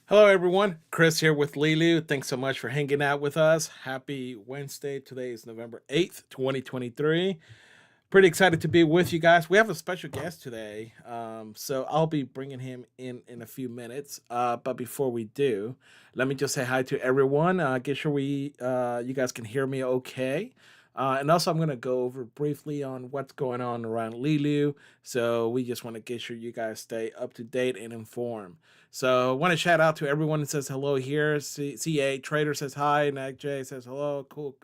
Hello, everyone. Chris here with Leeloo. Thanks so much for hanging out with us. Happy Wednesday. Today is November 8th, 2023. Pretty excited to be with you guys. We have a special guest today, so I'll be bringing him in a few minutes. But before we do, let me just say hi to everyone. Get sure you guys can hear me okay. And also, I'm going to go over briefly on what's going on around Leeloo. So we just want to get sure you guys stay up to date and informed. So I want to shout out to everyone that says hello here. CA Trader says hi. Nag J says hello. Cool.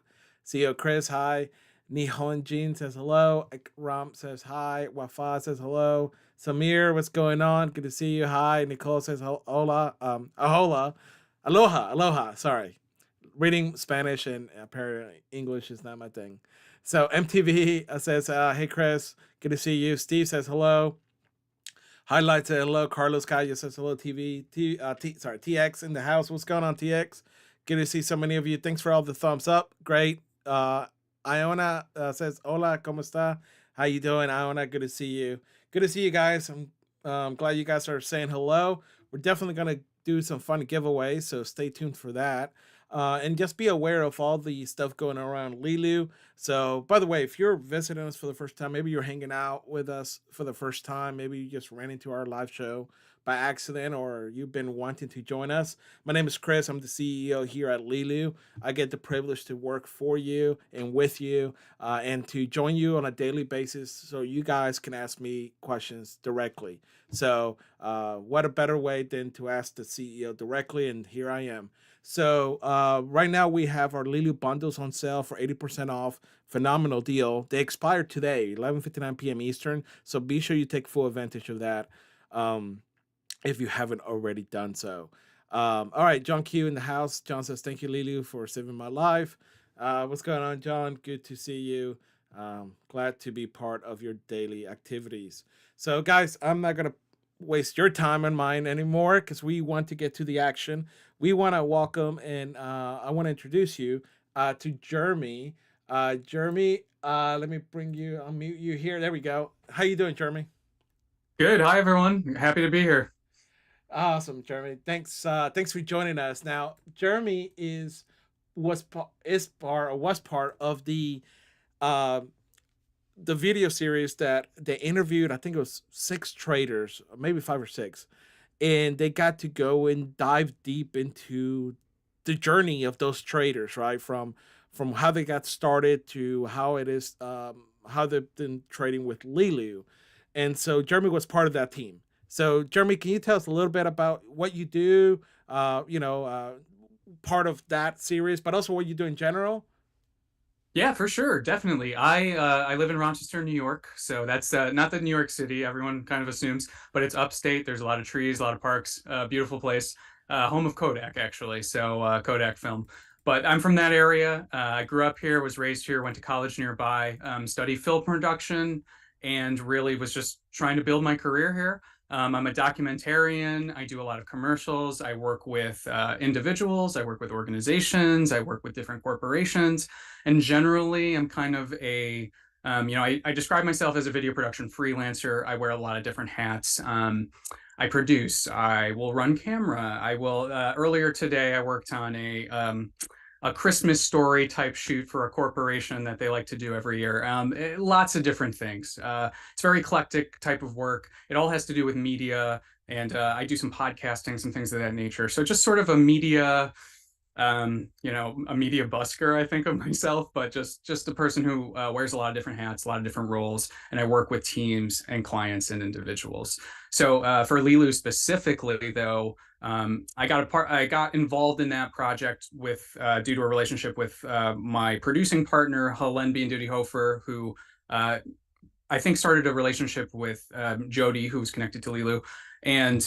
CEO Chris, hi. Nihon Jin says hello. Ram says hi. Wafa says hello. Samir, what's going on? Good to see you. Hi. Nicole says hola. Ahola. Aloha. Aloha. Sorry. Reading Spanish and apparently English is not my thing. So MTV says, hey, Chris. Good to see you. Steve says hello. Highlight says hello. Carlos Calle says hello. TX in the house. What's going on, TX? Good to see so many of you. Thanks for all the thumbs up. Great. Iona says, hola, ¿cómo está? How you doing, Iona? Good to see you. Good to see you guys. I'm glad you guys are saying hello. We're definitely going to do some fun giveaways, so stay tuned for that. And just be aware of all the stuff going around Leeloo. So, by the way, if you're visiting us for the first time, maybe you're hanging out with us for the first time, maybe you just ran into our live show by accident, or you've been wanting to join us. My name is Chris. I'm the CEO here at Leeloo. I get the privilege to work for you and with you, and to join you on a daily basis so you guys can ask me questions directly. So, what a better way than to ask the CEO directly? And here I am. So right now we have our Leeloo bundles on sale for 80% off. Phenomenal deal. They expired today, 11:59 p.m. Eastern. So be sure you take full advantage of that if you haven't already done so. All right, John Q in the house. John says, thank you, Leeloo, for saving my life. What's going on, John? Good to see you. Glad to be part of your daily activities. So, guys, I'm not going to waste your time and mine anymore because we want to get to the action. We want to welcome and I want to introduce you to Jeremy. Jeremy, let me unmute you here. There we go. How you doing, Jeremy? Good. Hi, everyone. Happy to be here. Awesome, Jeremy. Thanks for joining us. Now, Jeremy was part of uh, the video series that they interviewed. I think it was 6 traders, maybe 5 or 6, and they got to go and dive deep into the journey of those traders, right? From how they got started to how it is, how they've been trading with Leeloo. And so Jeremy was part of that team. So Jeremy, can you tell us a little bit about what you do? Part of that series, but also what you do in general. Yeah, for sure. Definitely. I live in Rochester, New York. So that's not the New York City everyone kind of assumes, but it's upstate. There's a lot of trees, a lot of parks, beautiful place. Home of Kodak, actually. So Kodak film. But I'm from that area. I grew up here, was raised here, went to college nearby, studied film production, and really was just trying to build my career here. I'm a documentarian. I do a lot of commercials. I work with individuals. I work with organizations. I work with different corporations. And generally, I'm kind of I describe myself as a video production freelancer. I wear a lot of different hats. I produce. I will run camera. I will. Earlier today, I worked on a Christmas story type shoot for a corporation that they like to do every year. Lots of different things. It's very eclectic type of work. It all has to do with media, and I do some podcasting, some things of that nature. So just sort of a media, a media busker, I think of myself, but just a person who wears a lot of different hats, a lot of different roles, and I work with teams and clients and individuals. So for Leeloo specifically, though, I got involved in that project with due to a relationship with my producing partner, Helen Duty Hofer, who I think started a relationship with Jody, who's connected to Leeloo. And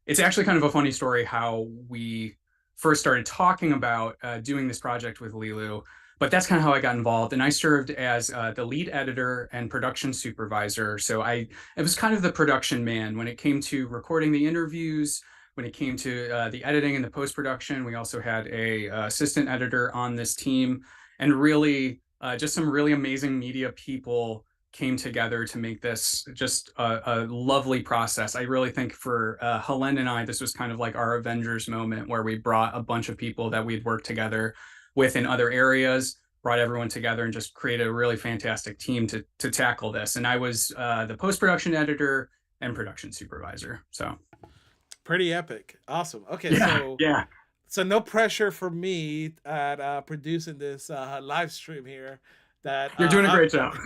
it's actually kind of a funny story how we first started talking about doing this project with Leeloo. But that's kind of how I got involved. And I served as the lead editor and production supervisor. So it was kind of the production man when it came to recording the interviews, when it came to the editing and the post-production. We also had a assistant editor on this team, and really just some really amazing media people came together to make this just a lovely process. I really think for Helen and I, this was kind of like our Avengers moment where we brought a bunch of people that we'd worked together with in other areas, brought everyone together and just created a really fantastic team to tackle this. And I was the post-production editor and production supervisor. So Pretty epic. Awesome. Okay, yeah, so yeah. no pressure for me at producing this live stream here. That You're doing a great job.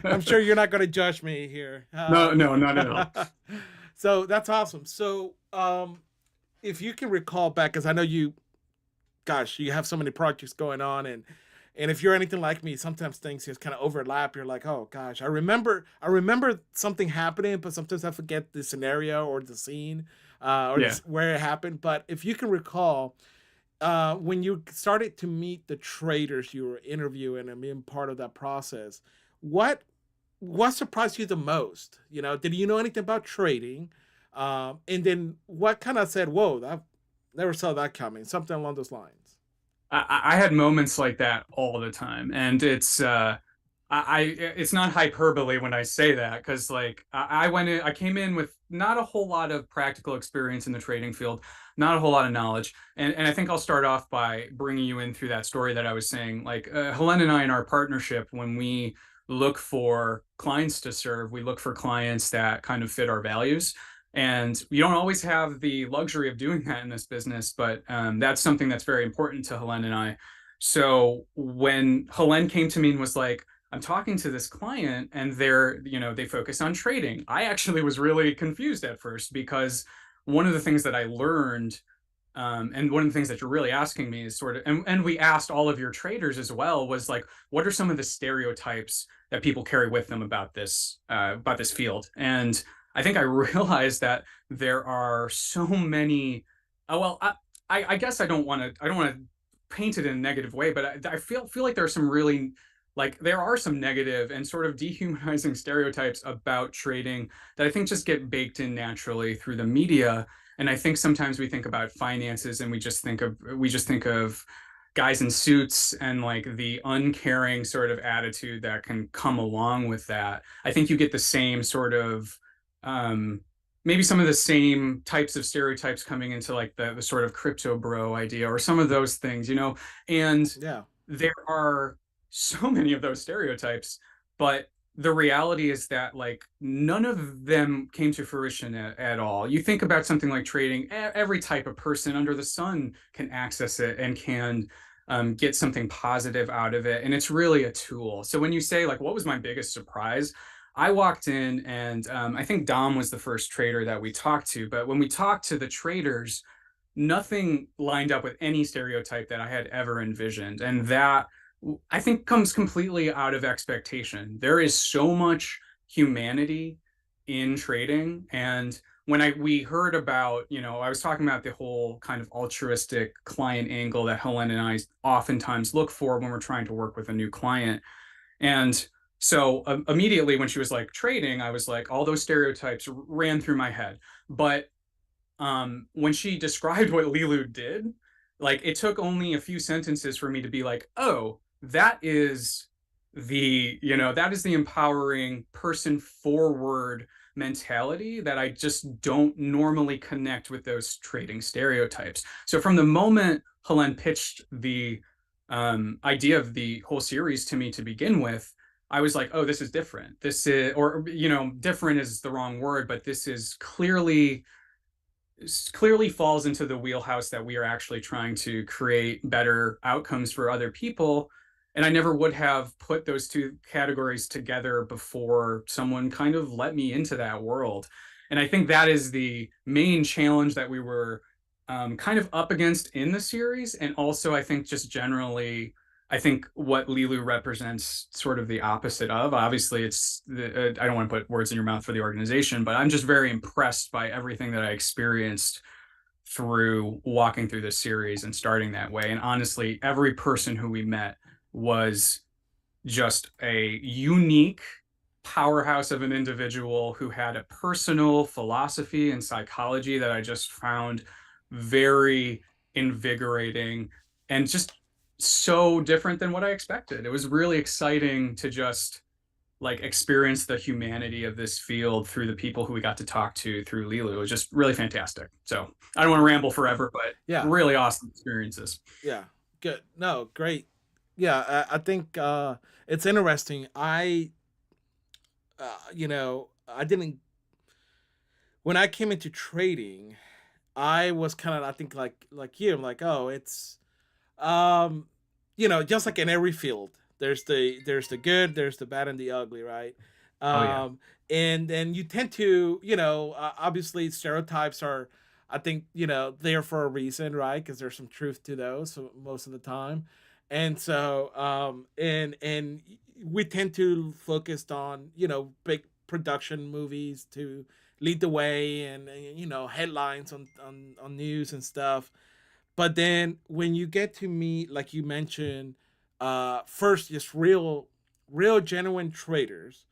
I'm sure you're not going to judge me here. No, no, not at all. So that's awesome. So if you can recall back, because I know you, gosh, you have so many projects going on, and if you're anything like me, sometimes things just kind of overlap. You're like, oh gosh, I remember something happening, but sometimes I forget the scenario or the scene or Yeah. where it happened. But if you can recall, when you started to meet the traders you were interviewing and being part of that process, what surprised you the most? You know, did you know anything about trading? And then what kind of said, whoa, I never saw that coming, something along those lines. I had moments like that all the time, and it's not hyperbole when I say that, because like I came in with not a whole lot of practical experience in the trading field, not a whole lot of knowledge, and I think I'll start off by bringing you in through that story that I was saying. Like Helen and I in our partnership, when we look for clients to serve, we look for clients that kind of fit our values. And you don't always have the luxury of doing that in this business, but that's something that's very important to Helen and I. So when Helen came to me and was like, I'm talking to this client and they focus on trading. I actually was really confused at first, because one of the things that I learned, and one of the things that you're really asking me is sort of, and we asked all of your traders as well, was like, what are some of the stereotypes that people carry with them about this field? And I think I realized that there are so many. Oh well, I guess I don't want to paint it in a negative way, but I feel like there are some really, like there are some negative and sort of dehumanizing stereotypes about trading that I think just get baked in naturally through the media. And I think sometimes we think about finances and we just think of guys in suits and like the uncaring sort of attitude that can come along with that. I think you get the same sort of um, maybe some of the same types of stereotypes coming into like the sort of crypto bro idea or some of those things, and Yeah. there are so many of those stereotypes, but the reality is that like none of them came to fruition at all. You think about something like trading, every type of person under the sun can access it and can get something positive out of it. And it's really a tool. So when you say like, what was my biggest surprise? I walked in and I think Dom was the first trader that we talked to. But when we talked to the traders, nothing lined up with any stereotype that I had ever envisioned. And that I think comes completely out of expectation. There is so much humanity in trading. And when we heard about, I was talking about the whole kind of altruistic client angle that Helen and I oftentimes look for when we're trying to work with a new client. And so immediately when she was like trading, I was like, all those stereotypes ran through my head. But when she described what Leeloo did, like it took only a few sentences for me to be like, oh, that is the empowering person forward mentality that I just don't normally connect with those trading stereotypes. So from the moment Helen pitched the idea of the whole series to me to begin with, I was like, oh, this is different. This is, or, different is the wrong word, but this is clearly falls into the wheelhouse that we are actually trying to create better outcomes for other people. And I never would have put those two categories together before someone kind of let me into that world. And I think that is the main challenge that we were kind of up against in the series. And also, I think just generally, I think what Leeloo represents sort of the opposite of. Obviously, I don't want to put words in your mouth for the organization, but I'm just very impressed by everything that I experienced through walking through this series and starting that way. And honestly, every person who we met was just a unique powerhouse of an individual who had a personal philosophy and psychology that I just found very invigorating and just so different than what I expected. It was really exciting to just like experience the humanity of this field through the people who we got to talk to through Leeloo. It was just really fantastic. So I don't want to ramble forever, but Yeah, really awesome experiences. yeah, good. No, great. Yeah, I think it's interesting. I didn't when I came into trading. I was kind of, I think, like you. I'm like, oh, it's um, just like in every field, there's the good, there's the bad, and the ugly, right? Oh yeah. Um, and then you tend to, obviously stereotypes are, I think, there for a reason, right? Because there's some truth to those so most of the time, and so and we tend to focus on big production movies to lead the way, and headlines on news and stuff. But then when you get to meet, like you mentioned, first just real genuine traders,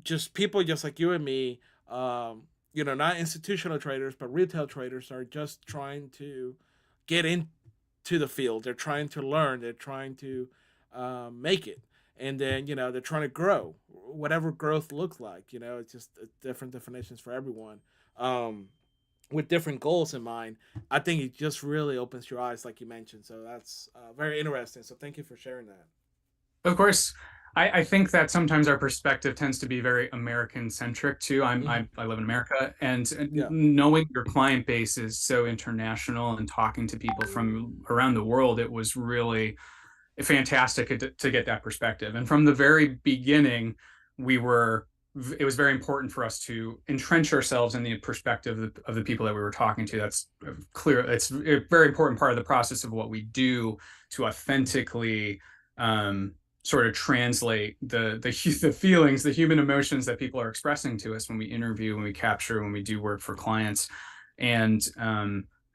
just people just like you and me, not institutional traders, but retail traders are just trying to get into the field. They're trying to learn. They're trying to make it. And then, they're trying to grow, whatever growth looks like. It's just different definitions for everyone. With different goals in mind. I think it just really opens your eyes, like you mentioned. So that's very interesting. So thank you for sharing that. Of course, I think that sometimes our perspective tends to be very American centric too. Hmm. I live in America, and Yeah. knowing your client base is so international and talking to people from around the world, it was really fantastic to get that perspective. And from the very beginning, we were it was very important for us to entrench ourselves in the perspective of the people that we were talking to. That's clear. It's a very important part of the process of what we do to authentically sort of translate the feelings, the human emotions that people are expressing to us when we interview, when we capture, when we do work for clients. And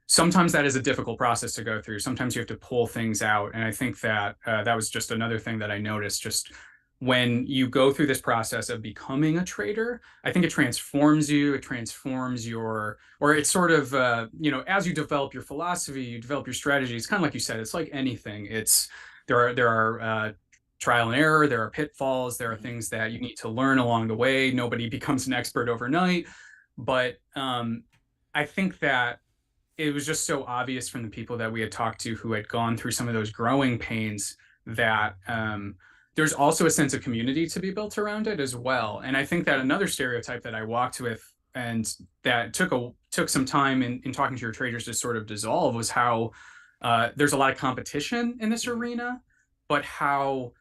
sometimes that is a difficult process to go through. Sometimes you have to pull things out. And I think that that was just another thing that I noticed. Just when you go through this process of becoming a trader, I think it transforms you. It transforms or it's sort of, as you develop your philosophy, you develop your strategy. It's kind of like you said, it's like anything. There are trial and error, there are pitfalls, there are Hmm. things that you need to learn along the way. Nobody becomes an expert overnight. But I think that it was just so obvious from the people that we had talked to who had gone through some of those growing pains that there's also a sense of community to be built around it as well. And I think that another stereotype that I walked with and that took some time in talking to your traders to sort of dissolve was how there's a lot of competition in this Hmm. arena, but how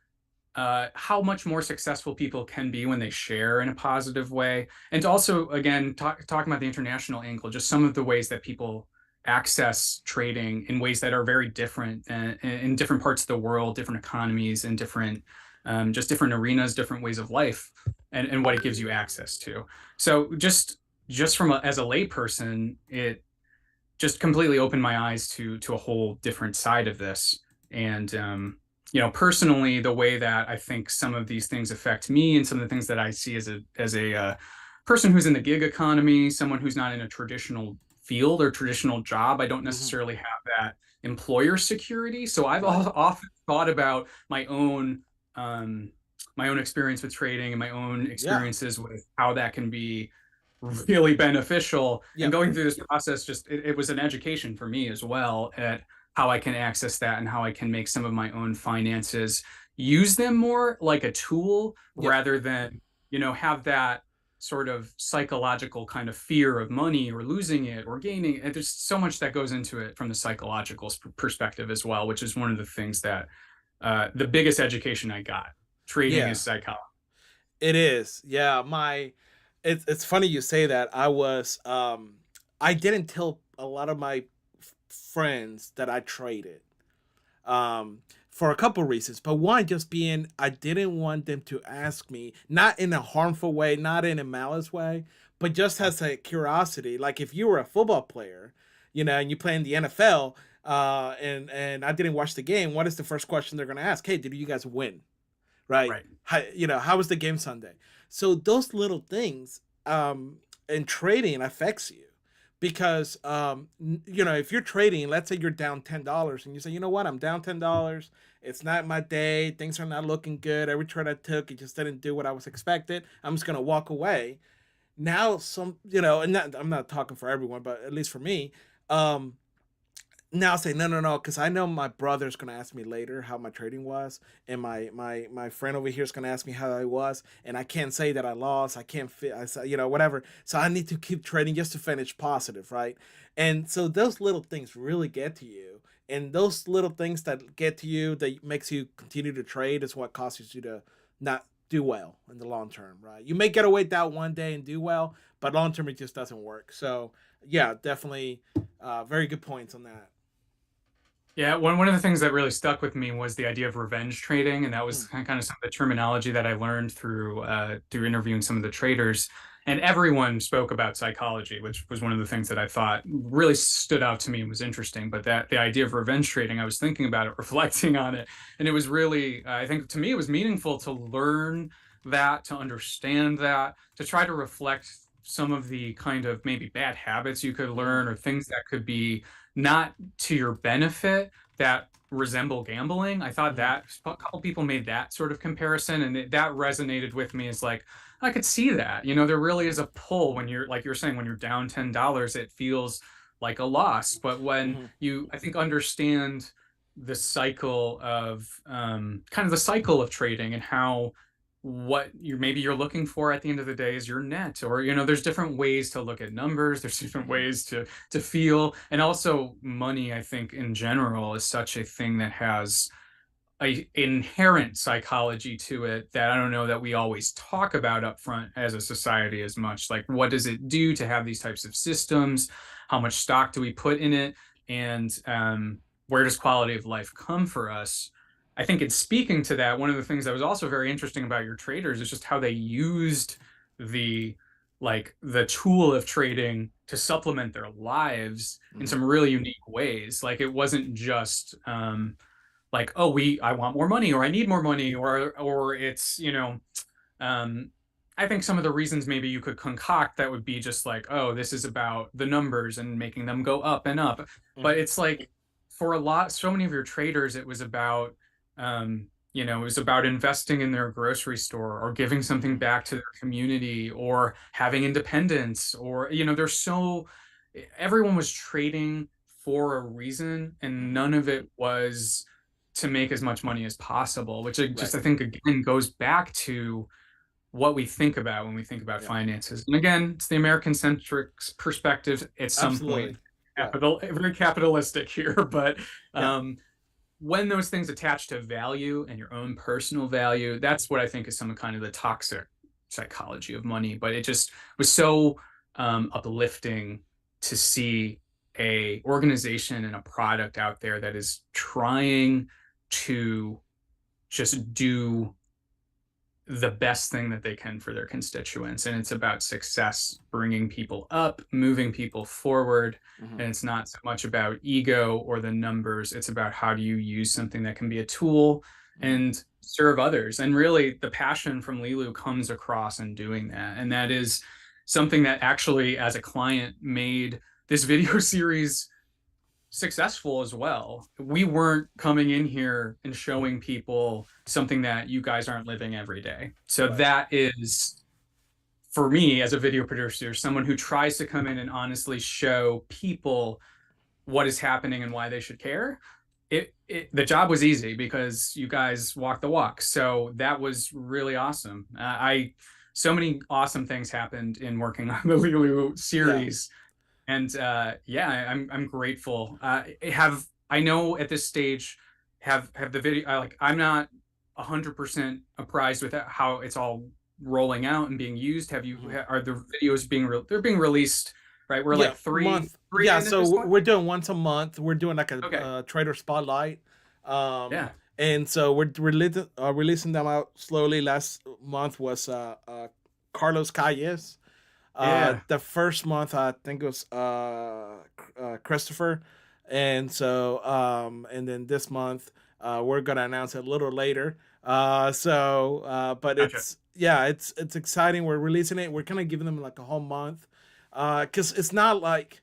much more successful people can be when they share in a positive way. And also, again, talking about the international angle, just some of the ways that people access trading in ways that are very different in different parts of the world, different economies, and different just different arenas, different ways of life, and what it gives you access to. So just from as a layperson, it just completely opened my eyes to a whole different side of this. And personally, the way that I think some of these things affect me, and some of the things that I see as a person who's in the gig economy, someone who's not in a traditional field or traditional job, I don't Hmm. necessarily have that employer security. So I've Right. often thought about um, my own experience with trading and my own Yeah. experiences with how that can be really beneficial. And Yep. going through this process, just it was an education for me as well at how I can access that and how I can make some of my own finances use them more like a tool Yep. rather than have that sort of psychological kind of fear of money or losing it or gaining it. There's so much that goes into it from the psychological perspective as well, which is one of the things that the biggest education I got. Trading Yeah. is psychology. It is. Yeah. It's funny you say that. I didn't tell a lot of my friends that I traded. um, for a couple reasons. But one, just being, I didn't want them to ask me, not in a harmful way, not in a malice way, but just as a curiosity. Like if you were a football player, and you play in the NFL, and I didn't watch the game, what is the first question they're gonna ask? Hey, did you guys win? Right? Right. How was the game Sunday? So those little things in trading affects you. because you know, if you're trading, let's say you're down $10 and you say, you know what, I'm down $10. It's not my day. Things are not looking good. Every trade I took, it just didn't do what I was expected. I'm just gonna walk away. Now, some, you know, and I'm not talking for everyone, but at least for me, um, now say no, no, no, because I know my brother's gonna ask me later how my trading was, and my friend over here is gonna ask me how I was, and I can't say that I lost. I can't fit. I say, you know, whatever. So I need to keep trading just to finish positive, right? And so those little things really get to you, and those little things that get to you that makes you continue to trade is what causes you to not do well in the long term, right? You may get away that one day and do well, but long term it just doesn't work. So yeah, definitely, very good points on that. Yeah, one of the things that really stuck with me was the idea of revenge trading, and that was Mm. kind of some of the terminology that I learned through interviewing some of the traders. And everyone spoke about psychology, which was one of the things that I thought really stood out to me and was interesting. But that the idea of revenge trading, I was thinking about it, reflecting on it, and it was really, I think to me, it was meaningful to learn that, to understand that, to try to reflect some of the kind of maybe bad habits you could Mm. learn or things that could be not to your benefit that resemble gambling. I thought Mhm. that a couple people made that sort of comparison, and that resonated with me as like, I could see that. You know, there really is a pull when you're, like you're saying, when you're down $10, it feels like a loss. But when Mhm. you, I think, understand the cycle of kind of the cycle of trading and how what you maybe you're looking for at the end of the day is your net, or you know, there's different ways to look at numbers, there's different Mhm. ways to feel. And also money, I think in general, is such a thing that has a inherent psychology to it that I don't know that we always talk about up front as a society as much. Like, what does it do to have these types of systems? How much stock do we put in it? And where does quality of life come for us? I think in speaking to that, one of the things that was also very interesting about your traders is just how they used the the tool of trading to supplement their lives in Mhm. some really unique ways. Like it wasn't just like, oh, we I want more money, or I need more money, or it's, you know, um I think some of the reasons maybe you could concoct that would be just like, oh, this is about the numbers and making them go up and up. But Mhm. it's like for a lot, so many of your traders, it was about you know, it was about investing in their grocery store or giving something Mhm. back to their community or having independence, or you know, there's so everyone was trading for a reason, and Mhm. none of it was to make as much money as possible, which I Right. just I think again goes back to what we think about when we think about Yeah. finances. And again, it's the American centric perspective at some point. Absolutely. Yeah. Very capitalistic here, but Yeah. um, when those things attach to value and your own personal value, that's what I think is some kind of the toxic psychology of money. But it just was so uplifting to see a organization and a product out there that is trying to just do the best thing that they can for their constituents. And it's about success, bringing people up, moving people forward. Mhm. And it's not so much about ego or the numbers. It's about how do you use something that can be a tool Mhm. and serve others. And really, the passion from Leeloo comes across in doing that. And that is something that actually, as a client, made this video series successful as well. We weren't coming in here and showing people something that you guys aren't living every day. So Right. that is, for me as a video producer, someone who tries to come in and honestly show people what is happening and why they should care. The job was easy because you guys walked the walk. So that was really awesome. I so many awesome things happened in working on the Leeloo Yeah. series, and yeah, I'm grateful. Have I know at this stage have the video like I'm not 100% apprised with how it's all rolling out and being used. Have you Mhm. are the videos they're being released, right? We're Yeah. like three Month. three Yeah. in at So this point. we're doing once a month. We're doing like a Okay, trader spotlight. Um, yeah, and so we're releasing them out slowly. Last month was Carlos Calles. yeah, The first month I think it was Christopher, and so and then this month we're gonna announce it a little later. But gotcha. it's yeah, it's exciting. We're releasing it. We're kind of giving them like a whole month, because it's not like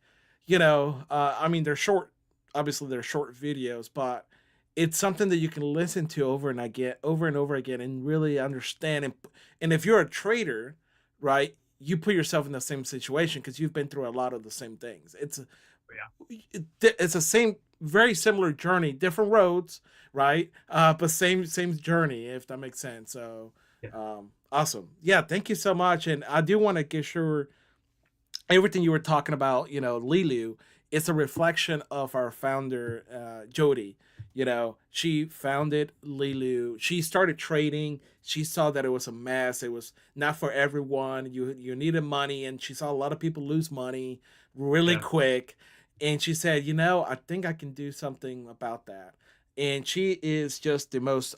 I mean, they're short. Obviously, they're short videos, but it's something that you can listen to over and over again, and really understand. And if you're a trader, right, you put yourself in the same situation because you've been through a lot of the same things. It's a same, very similar journey, different roads, right? But same journey, if that makes sense. So, Yeah. awesome. Yeah, thank you so much. And I do want to get sure everything you were talking about, Leeloo, it's a reflection of our founder, Jody. She founded Leeloo. She started trading. She saw that it was a mess. It was not for everyone. You needed money, and she saw a lot of people lose money really Yeah. quick. And she said, I think I can do something about that. And she is just the most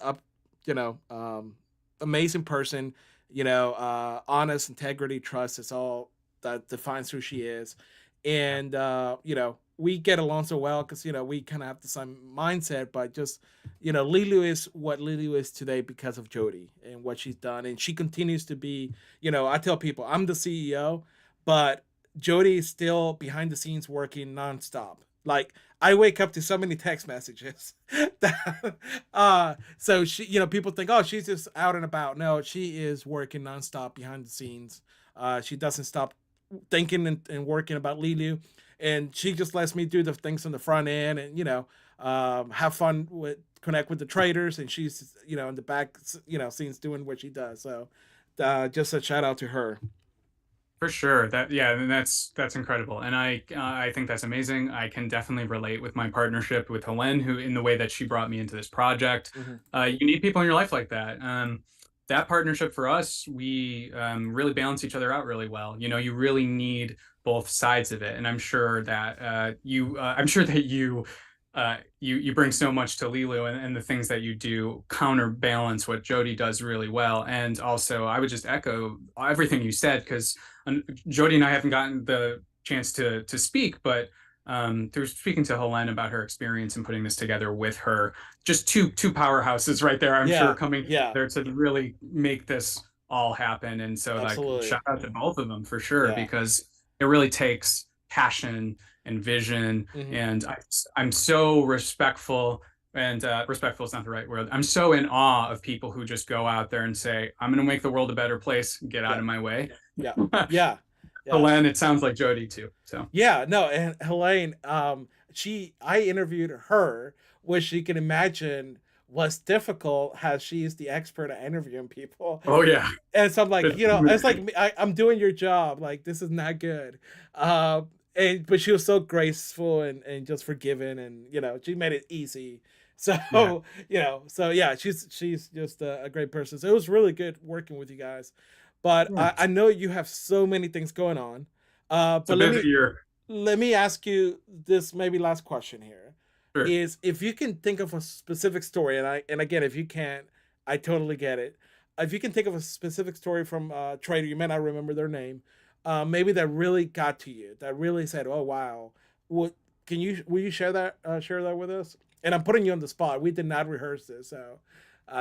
you know, um, amazing person. Honest, integrity, trust. It's all that defines who she is. Yeah. And we get along so well because we kind of have the same mindset, but just Leeloo is what Leeloo is today because of Jody and what she's done, and she continues to be. I tell people I'm the CEO, but Jody is still behind the scenes working nonstop. Like I wake up to so many text messages that, so she, people think, oh, she's just out and about. No, she is working nonstop behind the scenes. She doesn't stop thinking and working about Leeloo, and she just lets me do the things on the front end, and have fun with connect with the traders, and she's in the back scenes doing what she does. So just a shout out to her. For sure. Yeah, and that's incredible. And I think that's amazing. I can definitely relate with my partnership with Helen, who in the way that she brought me into this project. Mm-hmm. You need people in your life like that. That partnership for us, we really balance each other out really well. You really need both sides of it, and I'm sure that you bring so much to Leeloo, and the things that you do counterbalance what Jody does really well. And also, I would just echo everything you said, because Jody and I haven't gotten the chance to speak, but through speaking to Helen about her experience and putting this together with her, just two powerhouses right there, I'm sure, Yeah, coming yeah, together to really make this all happen. And so, like, absolutely. shout out to both of them for sure, Yeah. because it really takes passion and vision. Mm-hmm. And I'm so respectful, and respectful is not the right word. I'm so in awe of people who just go out there and say, I'm going to make the world a better place, get out Yeah. of my way. Yeah. Yeah. Yeah. Helen, it sounds like Jody too. So Yeah, no, and Helene, I interviewed her, which you can imagine was difficult, as she is the expert at interviewing people. oh yeah. And so I'm like, it's like I'm doing your job. Like this is not good. And but she was so graceful and just forgiving, and she made it easy. So Yeah. so yeah, she's just a great person. So it was really good working with you guys. But Yeah. I know you have so many things going on. It's a But busy year. let me ask you this maybe last question here Sure. is if you can think of a specific story, and again, if you can't, I totally get it. If you can think of a specific story from a trader, you may not remember their name, maybe that really got to you, that really said, "Oh wow," what will you share that with us? And I'm putting you on the spot. We did not rehearse this, so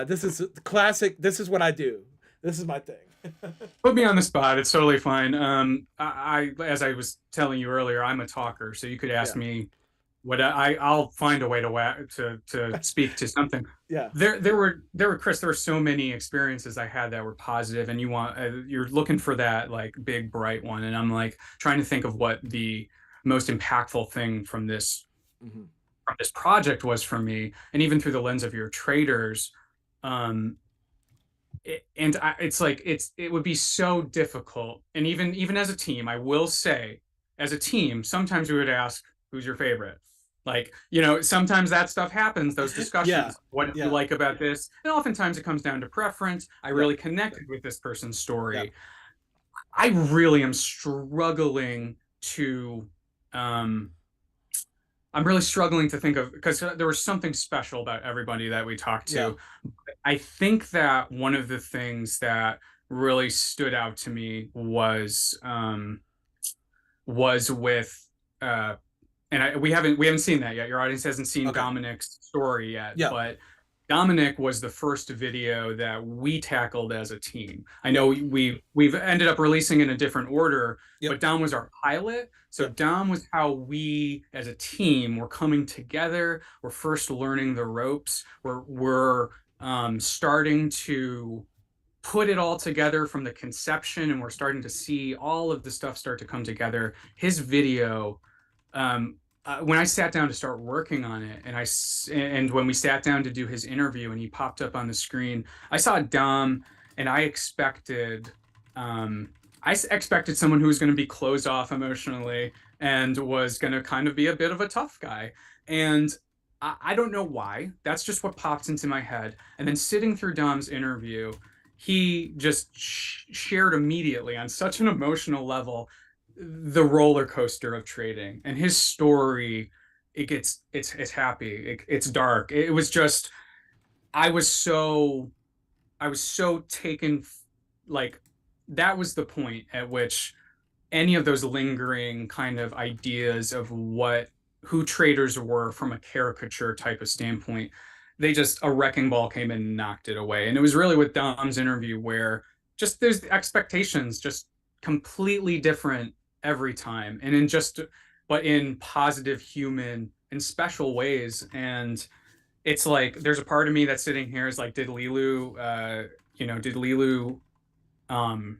this is classic. This is what I do. This is my thing. Put me on the spot. It's totally fine. As I was telling you earlier, I'm a talker, so you could ask Yeah, me what I'll find a way to speak to something. yeah, There were Chris. There were so many experiences I had that were positive, and you're looking for that like big bright one, and I'm like trying to think of what the most impactful thing hmm from this project was for me, and even through the lens of your traders. Um, it's like it would be so difficult, and even as a team, I will say, as a team, sometimes we would ask, who's your favorite? Like, sometimes that stuff happens, those yeah, discussions. What do you yeah, like about this? And oftentimes it comes down to preference. I yeah, really connected with this person's yeah, story. I really am struggling to um I'm really struggling to think of, because there was something special about everybody that we talked yeah. to. I think that one of the things that really stood out to me was with we haven't seen that yet. Your audience hasn't seen Okay, Dominic's story yet, yeah. but Dominic was the first video that we tackled as a team. I know Yep. we've ended up releasing in a different order, Yep. but Dom was our pilot. So Yep. Dom was how we as a team were coming together. We're first learning the ropes. We're starting to put it all together from the conception, and we're starting to see all of the stuff start to come together. His video, when I sat down to start working on it, and when we sat down to do his interview, and he popped up on the screen, I saw Dom, and um, I expected someone who was going to be closed off emotionally and was going to kind of be a bit of a tough guy, and I don't know why. That's just what popped into my head. And then sitting through Dom's interview, he just shared immediately on such an emotional level the roller coaster of trading and his story. It's happy, it's dark. It was just, I was so I was so taken, like, that was the point at which any of those lingering kind of ideas of what who traders were from a caricature type of standpoint, they just, a wrecking ball came and knocked it away. And it was really with Dom's interview where just there's expectations just completely different every time, and in just, but in positive, human and special ways. And it's like there's a part of me that's sitting here is like, did Leeloo did Leeloo um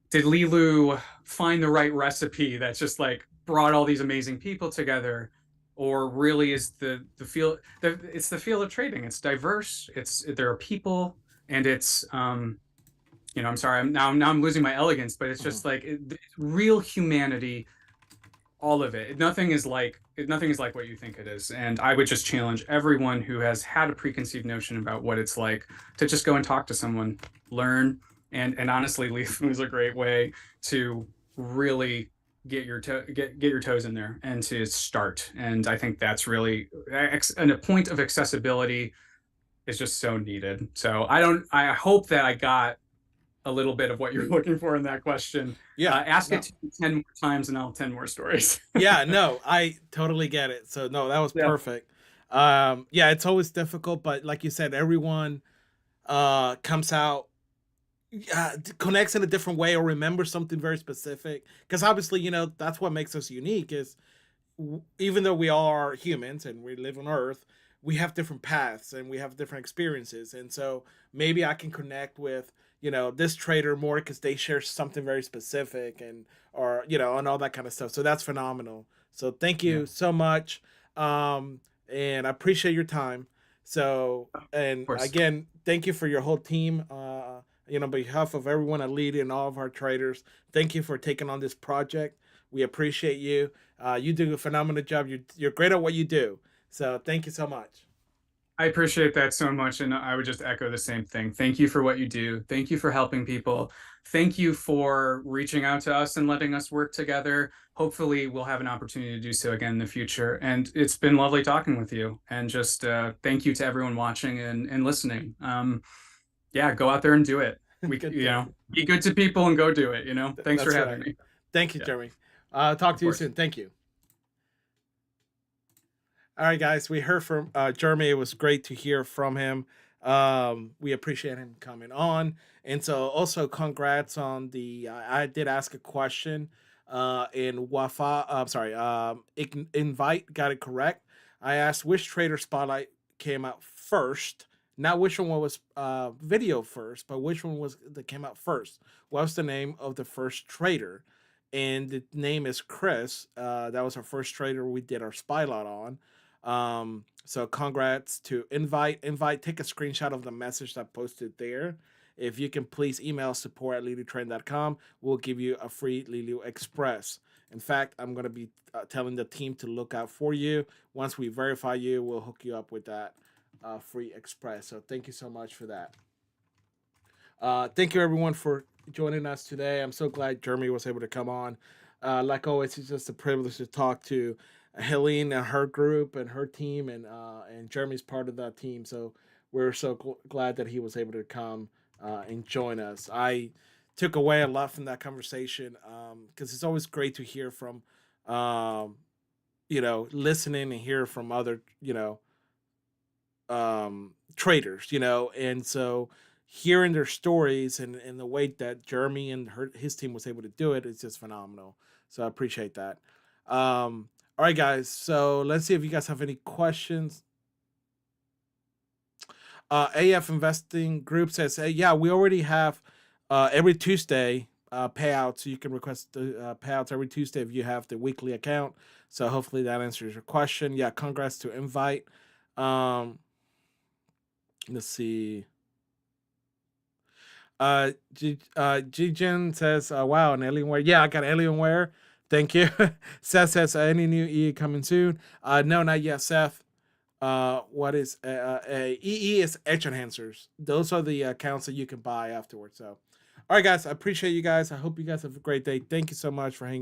did Leeloo find the right recipe that's just like brought all these amazing people together? Or really is it's the field of trading. It's diverse. There are people, and I'm sorry, I'm losing my elegance, but it's Mhm. just like it's real humanity, all of it. Nothing is like what you think it is. And I would just challenge everyone who has had a preconceived notion about what it's like to just go and talk to someone, learn, and honestly, Leaf was a great way to really get your toes in there and to start. And I think that's really, and a point of accessibility is just so needed. So I hope that I got a little bit of what you're looking for in that question. Yeah. Ask it No. to me 10 more times and I'll have 10 more stories. Yeah, no, I totally get it. So no, that was Yeah. perfect. Yeah, it's always difficult, but like you said, everyone comes out, connects in a different way or remembers something very specific. Because obviously, that's what makes us unique is even though we are humans and we live on Earth, we have different paths and we have different experiences. And so maybe I can connect with, this trader more because they share something very specific and, or, and all that kind of stuff. So that's phenomenal. So thank Yeah, you so much. And I appreciate your time. So, of and course. again, thank you for your whole team. On behalf of everyone at Lead and all of our traders, thank you for taking on this project. We appreciate you. You do a phenomenal job. You're great at what you do. So thank you so much. I appreciate that so much. And I would just echo the same thing. Thank you for what you do. Thank you for helping people. Thank you for reaching out to us and letting us work together. Hopefully, we'll have an opportunity to do so again in the future. And it's been lovely talking with you. And just thank you to everyone watching and listening. Yeah, go out there and do it. Good deal. Be good to people and go do it. Thanks for That's having right. me. Thank you, Yeah, Jeremy. Talk of to you course. soon. Thank you. All right, guys. We heard from Jeremy. It was great to hear from him. We appreciate him coming on. And so, also, congrats on the. I did ask a question in Wafa. Sorry, Invite got it correct. I asked which trader spotlight came out first. Not which one was video first, but which one was that came out first. What was the name of the first trader? And the name is Chris. That was our first trader we did our spotlight on. So congrats to Invite. Take a screenshot of the message that I posted there. If you can please email support@leelootrend.com, we'll give you a free Leeloo Express. In fact, I'm going to be telling the team to look out for you. Once we verify you, we'll hook you up with that free Express. So thank you so much for that. Thank you everyone for joining us today. I'm so glad Jeremy was able to come on. Like always, it's just a privilege to talk to Helene and her group and her team, and Jeremy's part of that team. So we're so glad that he was able to come and join us. I took away a lot from that conversation because it's always great to hear from, listening and hear from other, traders, you know, and so hearing their stories and the way that Jeremy and his team was able to do it is just phenomenal. So I appreciate that. All right, guys. So let's see if you guys have any questions. AF Investing Group says, hey, yeah, we already have every Tuesday payouts. So you can request the payouts every Tuesday if you have the weekly account. So hopefully that answers your question. Yeah, congrats to Invite. Let's see. Jin says, wow, an Alienware. Yeah, I got Alienware. Thank you. Seth says, any new EE coming soon? No, not yet, Seth. What is EE is edge enhancers. Those are the accounts that you can buy afterwards. So, all right, guys, I appreciate you guys. I hope you guys have a great day. Thank you so much for hanging.